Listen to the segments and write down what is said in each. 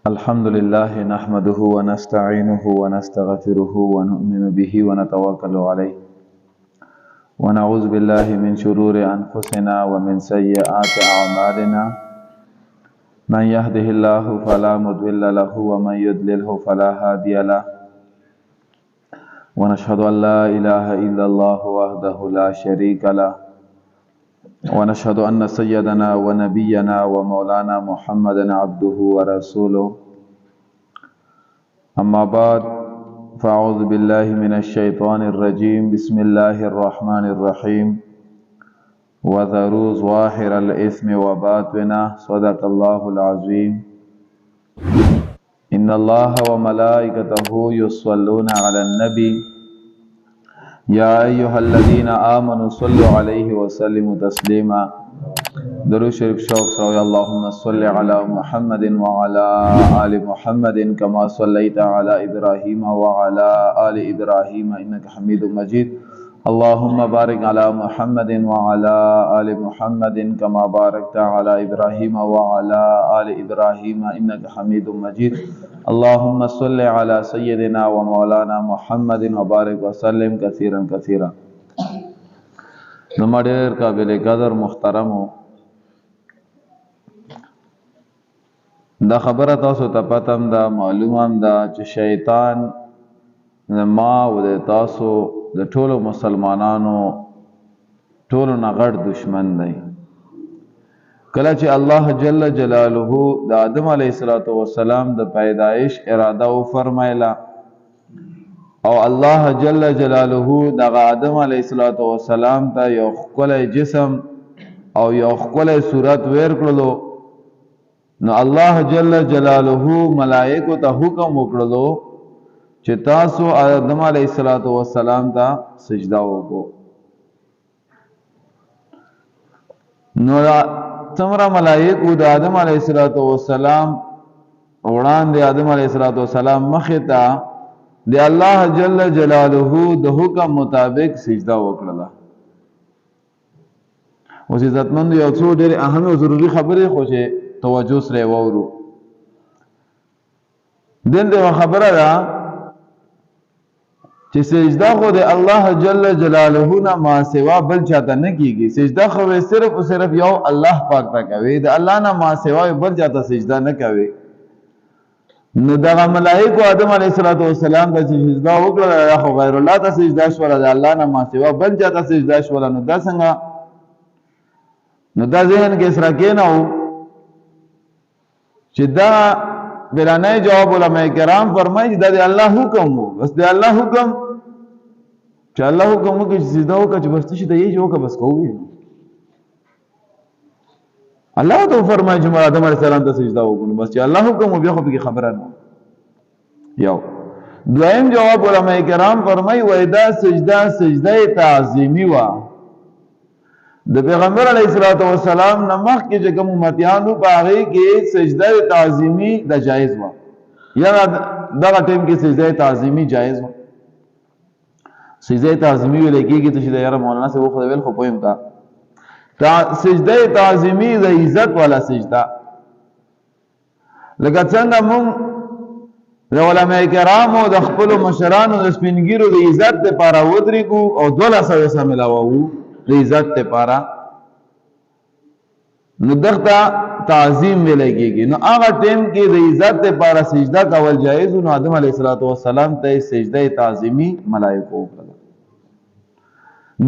الحمد لله نحمده ونستعينه ونستغفره ونؤمن به ونتوكل عليه ونعوذ بالله من شرور أنفسنا ومن سيئات أعمالنا من يهده الله فلا مضل له ومن يضلله فلا هادي له ونشهد أن لا إله إلا الله وحده لا شريك له ونشهد أن سيدنا ونبينا ومولانا محمدا عبده ورسوله أما بعد فأعوذ بالله من الشيطان الرجيم بسم الله الرحمن الرحيم وذروا ظاهر الإثم وباطنه صدق الله العظيم إن الله وملائكته يصلون على النبي يا أيها الذين آمنوا صلوا عليه وسلموا تسليما درود شریف شوق سوی اللهم صل على محمد وعلى آل محمد كما صليت على إبراهيم وعلى آل إبراهيم إنك حميد مجيد اللهم بارك على محمد وعلى آل محمد كما باركت على إبراهيم وعلى آل إبراهيم إنك حميد مجيد اللهم صل على سيدنا ومولانا محمد وبارك وسلم كثيرا كثيرا نمڑیر قابل قدر محترمو دا خبره تاسو ته پتم دا معلومم دا چې شیطان ما او د تاسو د ټولو مسلمانانو ټولو نه غټ دشمن دی کله چې الله جل جلاله د آدم علیه السلام د پیدایش اراده و فرمایله او الله جل جلاله د آدم علیه السلام ته یو ښکلی جسم او یو ښکلی صورت ورکړلو نو الله جل جلاله ملائکو ته حکم وکړلو چې تاسو آدم علیه السلام ته سجده وکړو نو څومره ملائکو د آدم علیه السلام وړاندې آدم علیه السلام مخې ته د الله جل جلاله د حکم مطابق سجده وکړه اوس عزتمند یو څو ډېر اهم او ضروري خبرې خو چې توجه سره وورو دغه خبره ده چې سجده خو د الله جل جلاله نه ما سوا بل چاته نه کیږي سجده خو صرف او صرف یو الله پاک ته کوي د الله نه ما سوا بل چاته سجده نه کوي نو دا ملائکه آدم علیه السلام ته سجده وکړه خو غیر الله ته سجده شول د الله نه ما سوا بل چاته سجده شول نو دا څنګه نو دا ذهن کې سره کېناو چې دا بلانه جواب علماء کرام فرمایي دا د الله حکم وو بس د الله حکم چې الله حکم وو چې سجده وکړه چې بس شي ته یې جوړه بس کوی الله ته فرمایي چې آدم علیه السلام ته سجده وکړو بس چې الله حکم وو بیا خو به خبره نه یو دویم جواب علماء کرام فرمایي وای دا سجده تعظیمی وا د پیغمبر علیه السلام نمخ کې چې کوم امتیانو باغې کې سجده تعظیمی د جایز و یا دغه ټیم کې سجده تعظیمی جایز و سجده تعظیمی ویل کېږي چې د یاره مولانا سے خو ویل خو پویم کا سجده تعظیمی د عزت والا سجده لکه څنګه مونږ د علماء کرامو د خپل مشرانو د سپینګیرو د عزت لپاره ودرېږو او 1200 ملاوو د عزت لپاره نو دغه تعظیم ملګيږي نو هغه ټیم کې د عزت لپاره سجده کول جایز نو آدم علیه السلام ته سجده تعظیمی ملائکه وکړه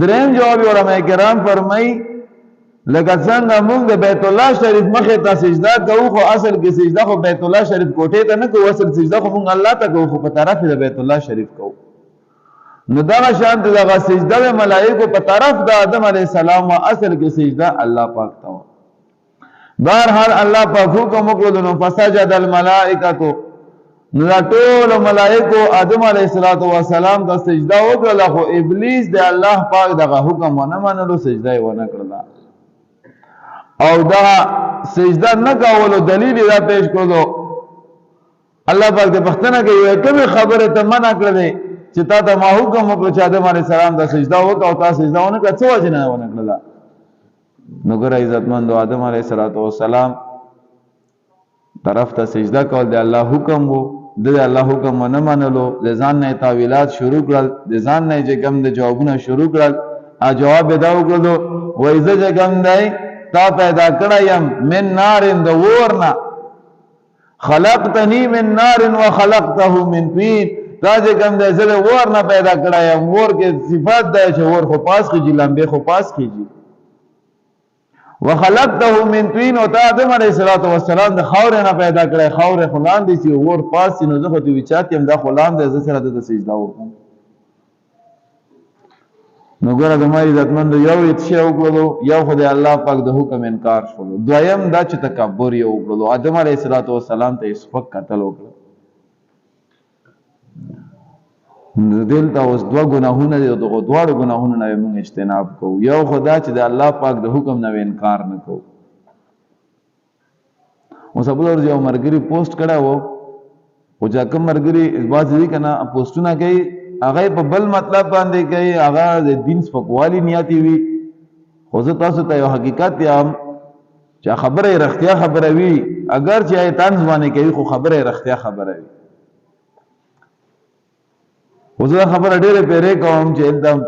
دریم جواب علماء کرام فرمایي لکه څنګه موږ د بیت الله شریف مخې ته سجده کوو خو اصل کې سجده خو بیت الله شریف کوټې ته نه کوو اصل سجده خو موږ الله ته کوو خو په طرف د بیت الله شریف کوو نو دا شان دغه سجده ملائکه په طرف د آدم علیه السلام او اصل کې سجده الله پاک ته بهرحال الله پاک حکم وکړو نو فسجد الملائکه نو ټول ملائکه آدم علیه السلام ته سجده وکړه خو ابلیس د الله پاک دغه حکم ونه منلو سجده یې ونه کړله او دا سجده نه کولو دلیل را پیش کړو الله پاک د پښتنه کې یو کومه خبره ته منع کړلې چې تا ته ما حکم وکړ چې آدم علیه السلام ته سجده وکړه او تا سجده ونه کړه څه وجه نه ونه کړله نو ګره عزتمند آدم علیه السلام طرف ته سجده کول د الله حکم وو، د الله حکم نه منلو، د ځان نه تاویلات شروع کړل، د ځان نه چې کوم د جوابونه شروع کړل. ا جواب دا وکړو وای زه چې کوم دی تا پیدا کړم من نار د ورنا، خلقتنی من نار وخلقته من طین، تا چې کوم دی زه ورنا پیدا کړم. ور کې صفات ده چې ور خو پاس کیږي، لمبه خو پاس کیږي. وخلقته من طین، او تا آدم علیه السلام د خاور نه پیدا کړی، خاور خو لاندې سي ور پاس سي. نو زه خو دې وچاتیم دا خو لاندې، زه سره د سجده وکړم. نو ګوره زما عزتمندو یو شی وکړلو، یو خو د الله پاک د حکم انکار شولو، دویم دا چې تکبر یې وکړلو. آدم علیه السلام ته یې سپک قتل وکړه. دلته اوس دوه ګناهونه دي، دغه دواړو ګناهونو نه موږ اجتناب کوو. یو خدا چې د الله پاک د حکم نه انکار نه کوو. اوس ابو ورځ یو مرګري پوسټ کړه وو، او چې کوم مرګري باز دې کنه پوسټونه کوي، هغه په بل مطلب باندې کوي، هغه د دین سپکوالی نیاتی وي. خو زه تاسو ته یو حقیقت یم چې خبره رښتیا خبره وي، اگر چې طنز باندې کوي خو خبره رښتیا خبره وي. خو زه خبره ډېره پیرې کوم چې एकदम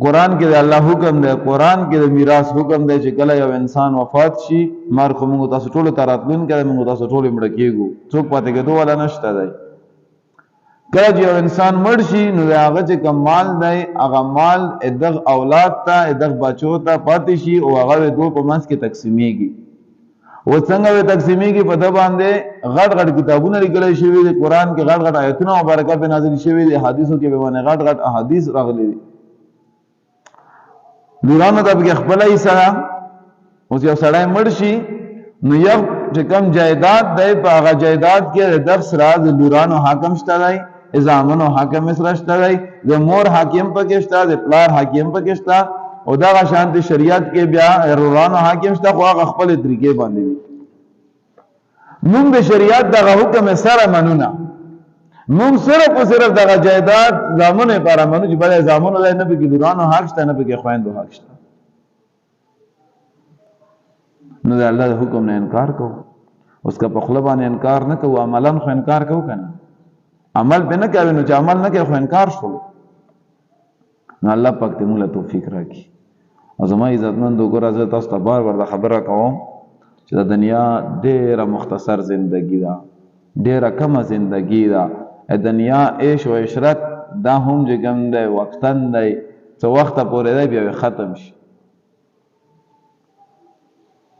قرآن کې د الله حکم دی، قرآن کې د میراث حکم دی چې کله یو انسان وفات شي، مر خو موږ تاسو ټولو ته راتلونکی دی، موږ تاسو ټولو مړه کېږو، څوک پاتې کېدو والا نشته دی. کله چې یو انسان مړ شي نو د هغه چې کوم مال دی، هغه مال دغه اولاد ته، دغه بچو ته پاتې شي، او هغه دوی په منځ کې تقسیمیږي. او څنګه به تقسیمیږي؟ په ده باندې غټ غټ کتابونه لیکل شوي دي، قرآن کې غټ غټ آیتونه مبارکه په نازل شوي دي، حدیثو کې به باندې غټ غټ احادیث راغلي دي. لورانو ته به خپل حصہ. اوس یو سړی مړ شي نو یو چې کوم جایداد دی، په هغه جایداد کې د سره د لورانو حاکم شته دی، زامنو حاکم سره شته دی، د مور حاکم پکې شته، د پلار حاکم پکې شته، او دا شانتي شریعت کې بیا رورانو حاکم شته، خو هغه خپل طریقې باندې وي. موږ د شریعت دغه حکم سره منو نه، موږ صرف او صرف دغه جایداد زامنو لپاره منو چې بل زامنو نه پکې لورانو حق شته، نه پکې خويندو حق شته. نو د الله د حکم نه انکار کوو، اوس که په خپل باندې انکار نه کوو، عملاً خو انکار کوو کنه. عمل به نه کوي نو چې عمل نه کوي خو انکار شول. نو الله پاک دې موږ له توفیق راکړي. او زما عزتمندو ګوره زه تاسو ته بار بار دا خبره کوم چې د دنیا ډېره مختصر زندگی ده، ډېره کمه زندگی ده. د دنیا عیش و عشرت دا هم چې کوم دی وقتن دی، څه وخته پورې دی بیا ختم شي.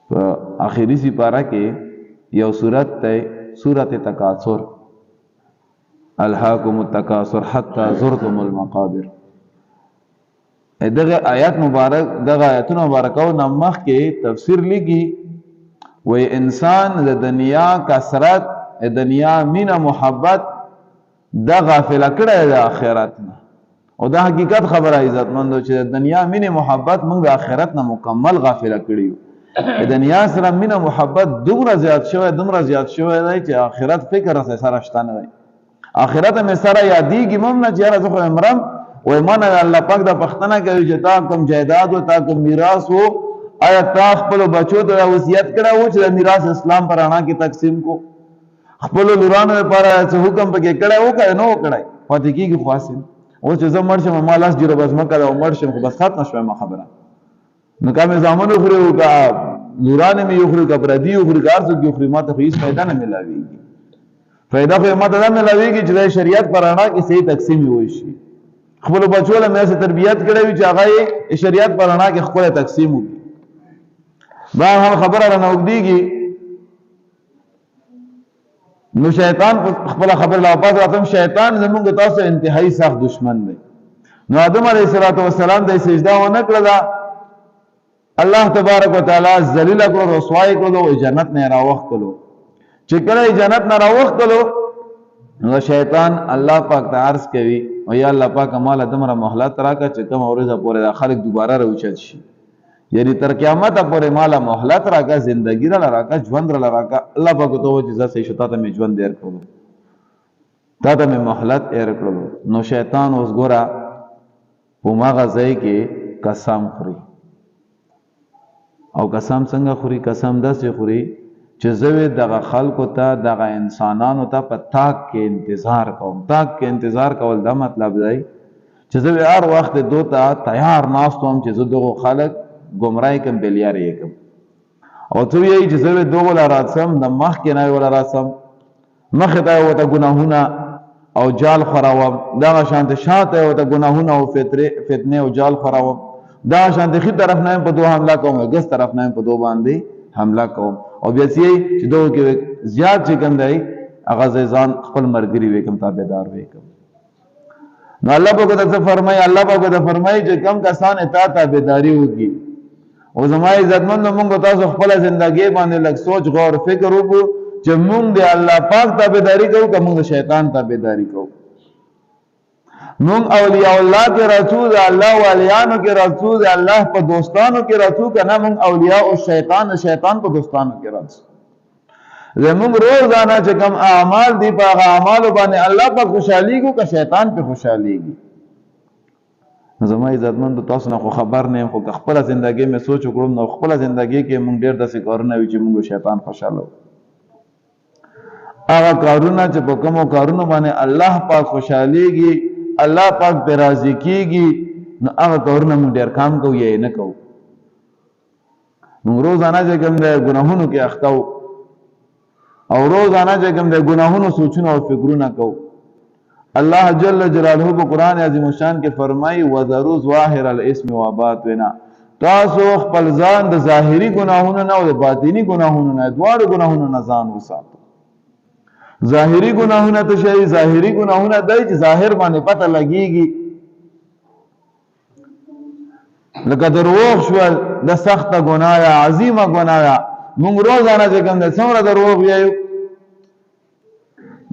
په آخري سپاره کې یو سورت دی، سورت تکاثر، الهاکم التکاثر حتی زرتم المقابر. دغه آیات مبارک، دغه آیاتونه مبارکو نمخ کې تفسیر لګي، وای انسان د دنیا کثرت، د دنیا مینا محبت دا غافل کړی د آخرت نه. او دا حقیقت خبره عزتمندو چې د دنیا مینه محبت موږ د آخرت نه مکمل غافل کړیو. د دنیا سره مینه محبت دومره زیات شوی، دومره زیات شوی دی چې آخرت فکر سره شته نه دی. آخرت مې سره یادېږي مم نه چې یاره زه خو عمرم وای مانه الله پاک دا پښتنه کوي چې تا کوم جایداد او تا کوم میراث وو، آیا تا خپل بچو ته وصیت کړی و چې د میراث اسلام پر انا کې تقسیم کو؟ خپل لورانو لپاره څه حکم پکې کړی و که نه و کړی؟ پاتې کېږي خو حاصل اوس چې زه مړ شم ما لاس جیره بس مه کوه او مړ شم خو بس ختمه شوه خبره. نو که مې زامن وخوري او که لورانې مې وخوري که پردي وخوري که هر څوک وخوري ما ته خو هېڅ فایده نه میلاوېږي. فایده خو ما ته دا میلاوېږي چې د شریعت پر رڼا کې صحیح تقسیم وشي. خپلو بچو له مې داسې تربیت کړی وي چې هغه یې شریعت پر رڼا کې ښکلی تقسیم وکړي. بهرحال خبره رانه اوږدېږي. نو شیطان خپله خبره له واپس راتم، شیطان زمونږ تاسو انتهایی سخت دشمن دی. نو آدم علیه السلام ته سجده ونه کړله، الله تبارک وتعالی ذلیله کړو، رسوای کړو او جنت نه راوښتلو. چې کله جنت نه راوښتلو نو شیطان الله پاک ته عرض کوي او یا الله پاک مال دمره مهلت راکړه چې کوم ورځ پورې دا خلک دوباره راوچت شي، یعنی تر قیامت پورې مال مهلت راکړه، زندگی را راکړه، ژوند را راکړه. الله پاک ته و چې زه صحیح شتا ته مې ژوند ډېر کړو، تا ته مې مهلت ډېر کړو. نو شیطان اوس ګوره په ماغه ځای کې قسم خوري او قسم څنګه خوري؟ قسم داسې خوري چې زه دغه خلکو ته دغه انسانانو ته په تاک کې انتظار کوم. تاک کې انتظار کول دا مطلب دی چې زه هر وخت دو ته تیار ناست وم چې زه دغه خلک ګمراه کړم، بلیار یې کړم. او ته وایې چې زه دغه له راسم د مخکې نه ولا راسم مخې ته ورته ګناهونه او جال خراوم، دغه شانته شاته ورته ګناهونه او فتنې او جال خراوم، دغه شانته ښي طرف نه په دوه حمله کوم، ګس طرف نه په دوه باندې حمله کوم. او بیا چې دغه کې زیات چې کوم دی هغه ځان خپل مرګري وکم، تابعدار وکم. نو الله په دې فرمایي، الله په دې فرمایي چې کم کسان اطاعت تابعداري وکړي. او زما عزتمند موږ تاسو خپل ژوندۍ باندې لږ سوچ غور فکر وکړو چې موږ د الله پاک تابعداري کوو که موږ د شیطان تابعداري کوو. موږ اولیاء الله کې رسول الله والیانو کې رسول الله په دوستانو کې رسول کنه موږ اولیاء او شیطان په دوستانو کې رسول. زموږ روزانه چې کوم اعمال دي په هغه اعمالو باندې الله پاک خوشاليږي که شیطان په خوشاليږي. زما عزتمند تاسو نه خو خبر نه خو خپل ژوندۍ مې سوچ وکړم نو خپل ژوندۍ کې موږ ډېر داسې کارونه وی چې موږ شیطان خوشاله هغه کارونه چې په کومو کارونو باندې الله پاک خوشاليږي، الله پاک په راضي کیږي، نو هغه کارونه موږ ډېر کام کوو یا نه کوو. موږ روزانه چې کوم د ګناهونو کې اخته او روزانه چې کوم د ګناهونو سوچونه او فکرونه کوو. الله جل جلاله په قران عظیم شان کې فرمایي وذروا ظاهر الاسم وباطنا، تاسو خپل ځان د ظاهري ګناهونو نه او د باطینی ګناهونو نه دواړو ګناهونو نه ځان وساتئ. ظاهری گناہونا تو شئی ظاہری گناہونا دائی چی ظاہر بانے پتہ لگی گی لکہ دروغ شوال دا سخت گنایا عظیم گنایا مونگ روزانا چکم دا سمرا دروغ بیایو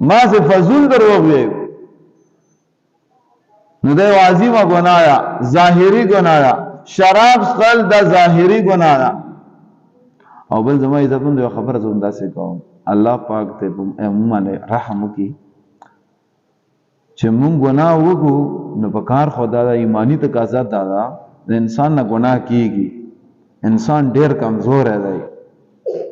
ما سے فضول دروغ بیایو نو دا عظیم گنایا ظاہری گنایا شراب خل دا ظاہری گنایا او بل زمائی عزتمند دا خبر زنده سے کہوں الله پاک ته عموماً رحم وکي چې مونږ ګناه وکړو نو په کار خدا د ایمانی تقاضا دا ده د انسان نه ګناه کیږي، انسان ډیر کمزور دی.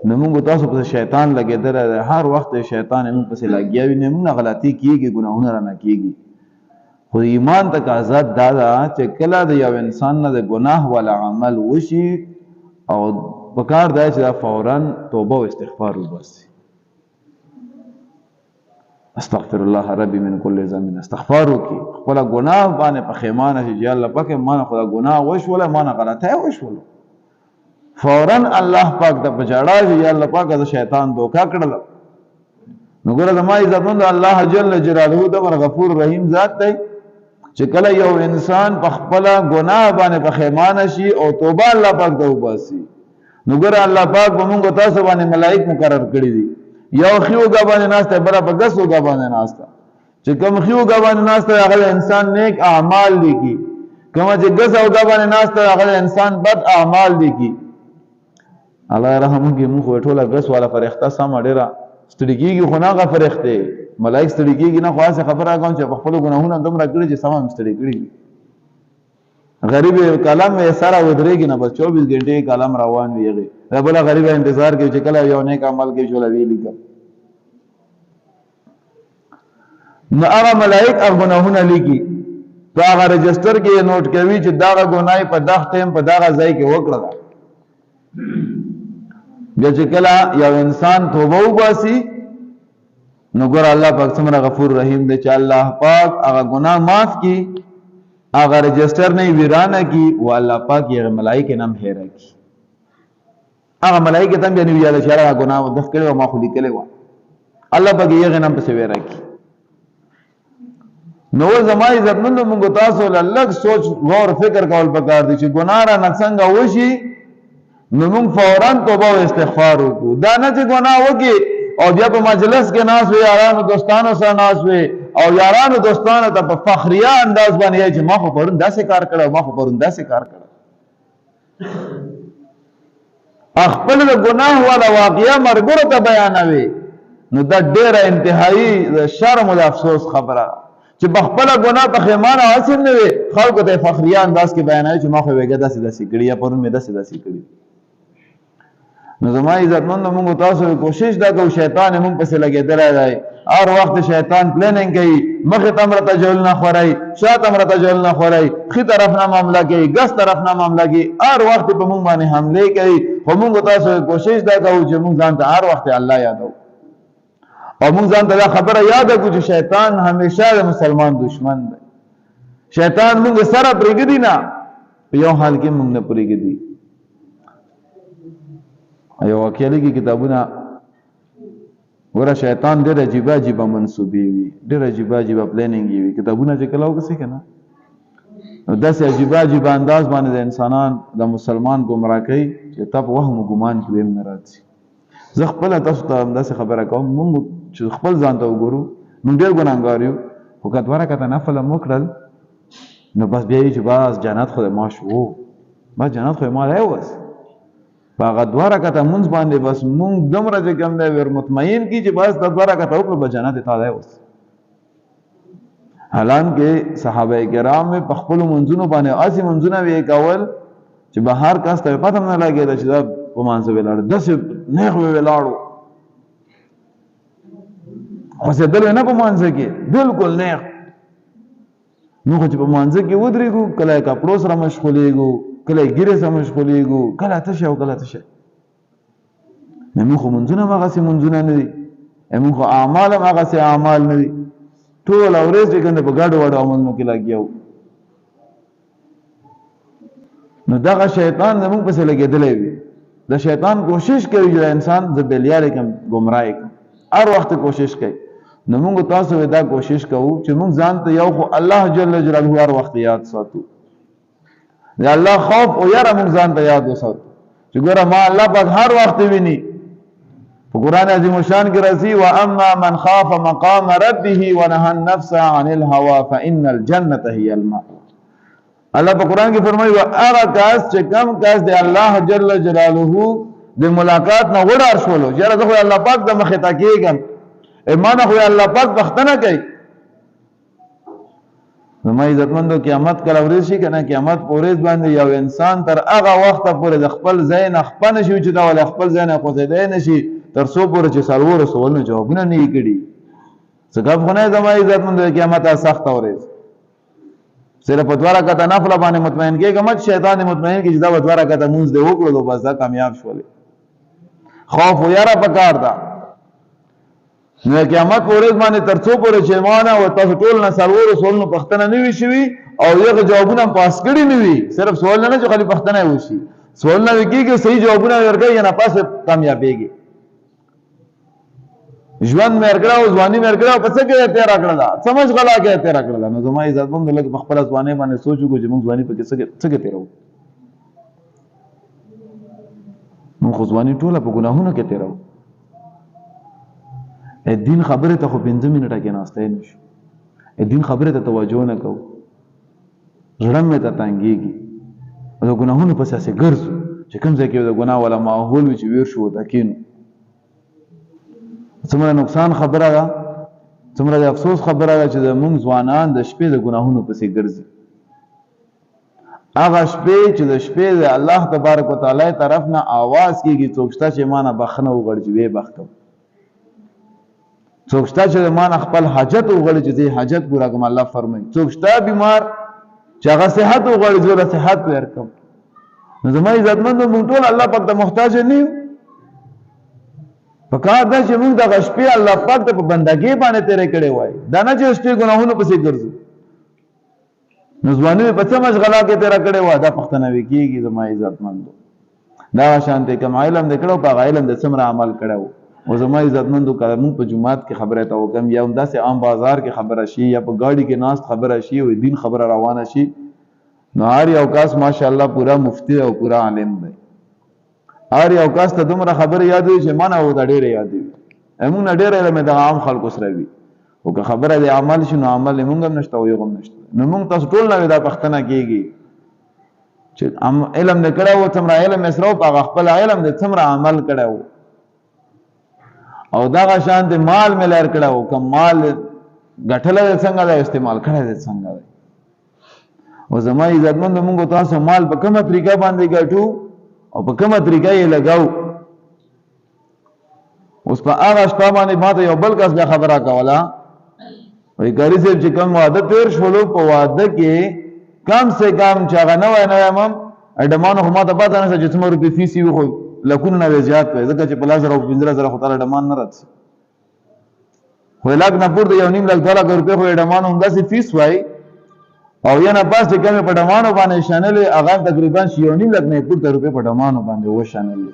نو مونږ تاسو په شیطان لګېدل دی، هر وخت شیطان موږ پسې لګیا وي، نه مونږ غلطي کیږي، ګناهونه رانه کیږي. خو ایمان تقاضا دا ده چې کله د یو انسان نه د ګناه والا عمل وشي او په کار دی چې دا فوراً توبه او استغفار وباسي. استغفر الله ربي من كل ذنب، استغفار وکي خپل ګناه باندې په خیمانه چې الله پاک ما خپل ګناه وشوله ما نه غلطه وشوله فورا الله پاک ته بچاړه چې الله پاک د شیطان دوکا کړل. نو ګره د ما عزتمند الله جل جلاله د غفور رحیم ذات دی چې کله یو انسان په خپل ګناه باندې په خیمانه شي او توبه الله پاک ته وباسي نو ګره الله پاک به موږ تاسو باندې ملائک مقرر کړی دي. یو خیو غبانه ناسته بره په غسو غبانه ناسته چې کوم خیو غبانه ناسته هغه انسان نیک اعمال لیکي، کوم چې غسو غبانه ناسته هغه انسان بد اعمال لیکي. الله رحم کوي موږ ټوله غس والا فرښتہ سم ډیره ستړيږي خو نه غفرښته ملائک ستړيږي نه خاصه خبره کوم چې په خپل ګناهونو دومره کړی چې سم ستړي کړی. غریب کلام یې سره ودرېږي نه بس 24 غنټه کلام روان ویږي ربلا غریب انتظار کوي چې کله یو نیک عمل کوي چې لوي لیکم. نو هغه ملائک هغه ګناهونه لیکي په هغه رجستر کې نوٹ کوي چې دا ګناي په دغه ټیم په دغه ځای کې وکړه. بیا چې کله یو انسان توبه وباسي نو ګور الله پاک څومره غفور رحیم دی چې الله پاک هغه ګناه معاف کی، هغه رجستر نه ویرانه کی او الله پاک یې ملائکه نام هېره کی. هغه ملائکه ته بیا نیو یاد شره ګناه د کړو ما خو لیکلې و الله پاک یې غنم په ویرا کی. نو زمای عزتمند موږ تاسو لږ سوچ غور فکر کول پکار دي چې ګناه را نڅنګ وشي نو موږ فورا توبه او استغفار وکړو. دا نه چې ګناه وکي او بیا په مجلس کې ناس وي یارانو دوستانو سره ناس وي او یارانو دوستانو ته په فخریه انداز باندې چې ما خو پرون داسې کار کړو ما خو پرون داسې کار کړو. خپل د ګناه والا واقعیا مرګره ته بیانوي نو دا ډیره انتهایی شرم او افسوس خبره چې بخپل ګناه په خیمانه حاصل نه وي خلکو ته فخریه انداز کې بیانوي چې ما خو وګدا داسې کړی یا پرون مې داسې کړی. نو زما عزتمند موږ تاسو کوشش دا کوو شیطان موږ پسې لګېدلی دی هر وخت شیطان پلانینګ کوي مخې ته هم راته جهل نه خورئ شاته هم راته جهل نه خورئ ښي طرف نه معامله کوي ګس طرف نه معامله کوي هر وخت په موږ باندې حملې کوي خو موږ تاسو کوشش دا کوو چې موږ ځان ته هر وخت الله یادو او موږ ځان ته دا خبره یاده کړو چې شیطان همیشه د مسلمان دشمن دی شیطان موږ سره پرېږدي نه په یو حال کې موږ نه پرېږدي یو واقعه لیکي کتابونه ګوره شیطان ډېر عجیبه عجیبه منصوبې وي ډېر عجیبه عجیبه پلانینګ وي کتابونه چې کله وکړي که نه نو داسې عجیبه عجیبه انداز باندې د انسانان د مسلمان ګمراه کوي چې تا په وهم و ګمان کې هم نه راځي زه خپله تاسو ته همداسې خبره کوم موږ چې خپل ځان ته وګورو موږ ډېر ګناهګار یو خو که دوه رکعته نفل هم وکړل نو بس بیا یې چې بس جنت خو د ما شو بس جنت خو یې ما دی بس په هغه دوه رکعته مونځ باندې بس مونږ دومره چې کوم دی ور مطمئن کي چې بس د دوه رکعته وکړو به جنت یې تا دی اوس حالانکه صحابه کرام په خپلو منځونو باندې هسې منځونه ویې کول چې به هر کس ته پته هم نه لګېده چې دا په مانځه ولاړو داسې نیغ به ولاړو خوځېدل نه په مانځه کې بلکل نیغ نو خو چې په مانځه کې ودرېږو کله یې کپړو سره مشغولېږو کله ګیرې سره مشغولېږو کله تشه او کله تشه موږ خو منځونه هم هغسې منځونه نه دي موږ خو اعمال هم هغسې اعمال نه دي ټوله ورځ چې کوم دی په ګډو وډو عملونو کې لګیا وو نو دغه شیطان زموږ پسې لګېدلی وي د شیطان کوشش کوي چې د انسان زه بیلیارې کړم ګمراه یې کړم هر وخت کوشش کوي نو موږ تاسو دا کوشش کوو چې موږ ځان ته یو خو الله جل جلاله هر وخت یاد ساتو د الله خوف او یاره موږ ځان ته یاد وساتو چې ګوره ما الله پاک هر وخت ویني په قرآن عظیم الشان کې راځي واما من خاف مقام ربه ونهى النفس عن الهوى فان الجنه هي المأوى الله په قرآن کې فرمایي هغه کس چې کم کس د الله جل جلاله د ملاقات نه وډار شولو چې زه خو الله پاک د مخې ته کېږم ایمان خو الله پاک بختنه کوي زما عزتمندو قیامت کله ورځ شي کنه قیامت په ورځ باندې یو انسان تر هغه وخت پورې د خپل ځای نه خپنه شي چې دا ول خپل ځای نه خوځېدای نشي تر څو پورې چې سلوور سوالونه جوابونه نه کړي څنګه خو نه زما عزتمندو قیامت سخت ورځ صرف په دوه رکعته نفل باندې مطمئن کېږه مت شیطان مطمئن کې چې دا دوه رکعته مونږ دې وکړو بس دا کامیاب شولې خوف یاره پکار دا نو قیامت ورځ باندې تر څو پورې چې ایمان او تاسو ټول نه سلوور سوالونه پښتنه نه وي شوي او یو جوابونه پاس کړي نه وي صرف سوال نه چې خالي پښتنه وشي سوال نه وکړي صحیح جوابونه ورکړي یا نه پاس کامیابېږي ژوند مې ورکړه او ځواني مې ورکړه په څه کې تیر کړل سمجھ غلا کې تیر کړل نو زما عزتمند لګ په خپل ځواني باندې سوچو چې موږ ځواني په څه کې تیرو موږ ځواني ټوله په ګناهونو کې تیرو دین خبره ته خو 15 منټه کې ناشته نشو دین خبره ته توجه نه کو ځړم مې ته تانګيږي او ګناهونو په اساس ګرځو چې کوم ځای کې د ګناه ولا ماحول چې ویر شو تکینو څومره نقصان خبره ده څومره د افسوس خبره ده چې د موږ ځوانان د شپې د ګناهونو پسې ګرځي هغه شپې چې د شپې د الله تبارک وتعالى طرف نه आवाज کیږي څوکشته چې مانه بخنه وغړجوي بختو څوکشته چې مانه خپل حاجت وغړي چې حاجت پورا کوم الله فرمایي څوکشته بیمار چې هغه صحت وغړي زوله صحت ورکم نو زما عزتمند مونږ ټول الله پاک ته محتاج نه یو پکار دا چې موږ د غشپې الله پاک ته په بندګۍ باندې تیرې کړې وای دا نه چې شپې ګناهونو پسې ګرځو نو ځواني په څه مشغله کې تیرې کړې وای دا پښتنه وکیږي زما عزتمندو دا شانته کوم علم دکړو په علم د څومره عمل کړو او زما عزتمندو کله موږ په جمعات کې خبره تا وکم یا هم داسې عام بازار کې خبره شي یا په گاډي کې ناست خبره شي او دین خبره روانه شي نو هر یو کس ماشاءالله پورا مفتی او پورا عالم دی هر یو کس ته دومره خبره یاد وي چې مانه و دا ډېره یاد وي موږ نه ډېره علم د عام خلکو سره وي او که خبره د عمل شي نو عمل موږ هم نشته او یو هم نشته نو موږ تاسو ټول نه دا پښتنه کېږي چې علم نه کړو څومره علم سره او په خپل علم د څومره عمل کړو او دا شان د مال ملر کړو کوم مال غټل څنګه دا استعمال کړی څنګه او زما عزتمند موږ تاسو مال په کومه طریقه باندې ګټو او په کومه طریقه یې لګاو اوس په هغه شپه باندې ماته یو بل کس بیا خبره کوله وایي قاري صاحب چې کوم واده تېر شولو په واده کې کم سے کم چې هغه نوی نوی هم اډمانو خو ماته پته نه شته چې څومره روپۍ فیس وي خو لکونه نه دی زیات وی ځکه چې په 10,000 او 15,000 خو تعالی اډمان نه راتسي خو لاک نه پورته 1.5 لک 2 لک روپۍ خو اډمان همداسې فیس وای او یا نه پاس چې کومې په ډمانو باندې شانلې هغه تقریبا 1.5 لک نه پورته روپۍ په ډمانو باندې وشانلې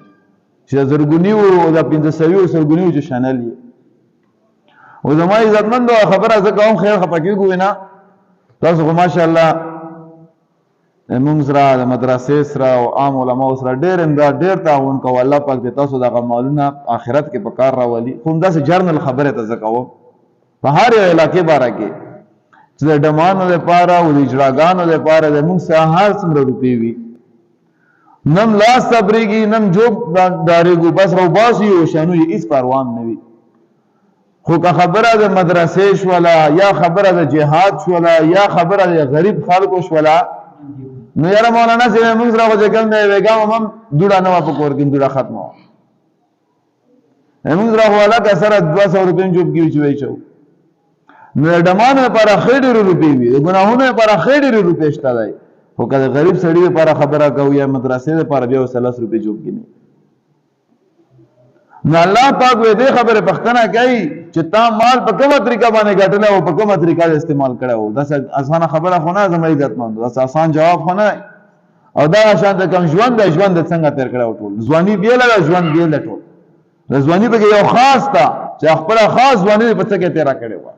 چې زرګونی او د 1500 سرګونی چې شانلې او زما عزتمند خبره زه کوم خیر خپکیږو نه تاسو خو ماشاءالله موږ سره د مدرسې سره او عام علماء سره ډېر امداد ډېر تعاون کوو الله پاک دې تاسو دغه مالونه آخرت کې په کار راولي خو همداسې جرنل خبره ته زه کوم په هر یو علاقې باره کې چې د ډمانو لپاره او د اجراګانو لپاره د موږ سره هر څومره روپۍ وي نم لاس صبرېږي نم جوب ډارېږو بس روباسي او شانو یې هېڅ پروا نه وي خو که خبره د مدرسې شوله یا خبره د جهاد شوله یا خبره د غریب خلکو شوله نو یاره مولانا صاحب موږ سره خو چې کوم دی ویګام هم دوړه نه وه په کور کې دوړه ختمه وه موږ سره خو هلکه سره 200 روپۍ جوب کې وي چې ویچو نو د ډمانو لپاره ښې ډېرې روپۍ وي د ګناهونو لپاره ښې ډېرې روپۍ شته دی خو که د غریب سړي لپاره خبره کوو یا مدرسې لپاره بیا ورسره 10 روپۍ جوب کې نه نو الله پاک وې دې خبره پښتنه کوي چې تا مال په کومه طریقه باندې ګټلی او په کومه طریقه استعمال کړی و داسې اسانه خبره خو نه زما عزتمندو داسې اسان جواب خو نه او دا شان د کوم ژوند دی ژوند څنګه تېر کړی و ټول ځواني بیله ده ژوند بیله ټول د ځواني پکې یو خاص ته چې خپله خاص ځواني په څه کې تېره کړې وه